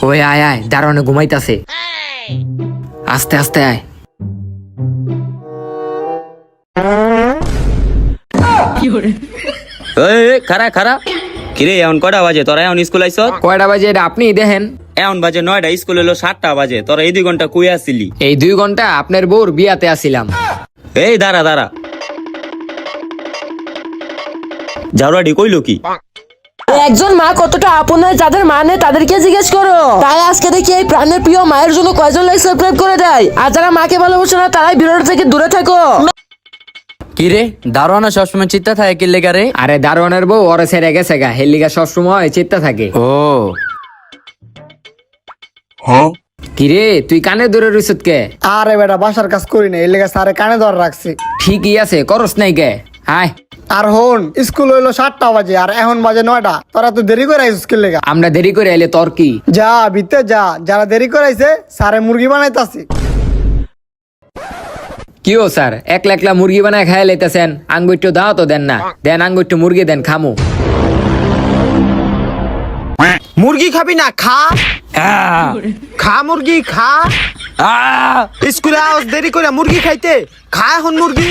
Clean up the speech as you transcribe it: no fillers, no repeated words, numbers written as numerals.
ওই আয় আয়, দারোয়ানে ঘুমাইতাছে। আস্তে আস্তে আয়। খারা খারা কিরে এখন কয়টা বাজে তোরা এখন স্কুল আইস? কয়টা বাজে এটা আপনি দেখেন। এখন বাজে 9টা, স্কুল হলো 7টা বাজে। তোরা এই 2 ঘন্টা কুই আসিলি? এই 2 ঘন্টা আপনার বউর বিয়াতে আসিলাম। এই দাঁড়া দাঁড়া, ঝাড়ুয়াডি কইলো কি? একজন মা কতটা আপন হয় যাদের মা নেই তাদেরকে জিজ্ঞেস করো। তাই আজকে দেখি এই প্রাণের প্রিয় মায়ের জন্য কয়জন লাইক সাবস্ক্রাইব করে দেয়, আর যারা মাকে ভালোবাসে না তারাই ভিডিওটা থেকে দূরে থাকো। কিরে দারোয়ানা সবসময় চিন্তা থাকে কি লেগা রে? আরে দারোয়ানের বউ ওরে ছেড়ে গেছে গা, হেলিগা সবসময় চিন্তা থাকে। ও কিরে তুই কানে ধরে রইছত কে? আরে বেটা বাসার কাজ করি না, এর লেগে স্যারে কানে ধরে রাখছি। ঠিকই আছে, করস নাই কে? হাই, আর হন স্কুল হইলো 7টা বাজে আর এখন বাজে 9টা, তোরা তো দেরি করে আইস স্কুল লেগা। আমরা দেরি করে এলে তোর কি? যা ভিতরে যা, যারা দেরি করে আইছে স্যারে মুরগি বানাইতাছি। কি ও স্যার, একলা একলা মুরগি বানায় খাই লাইতেছেন? আঙ্গুইটো দাও তো দেন না, দেন আঙ্গুইটো মুরগি দেন খামু। মুরগি খাবি না? খা খা মুরগি খা। স্কুলে আওয়াজ দেরি করে মুরগি খাইতে, খা এখন মুরগি।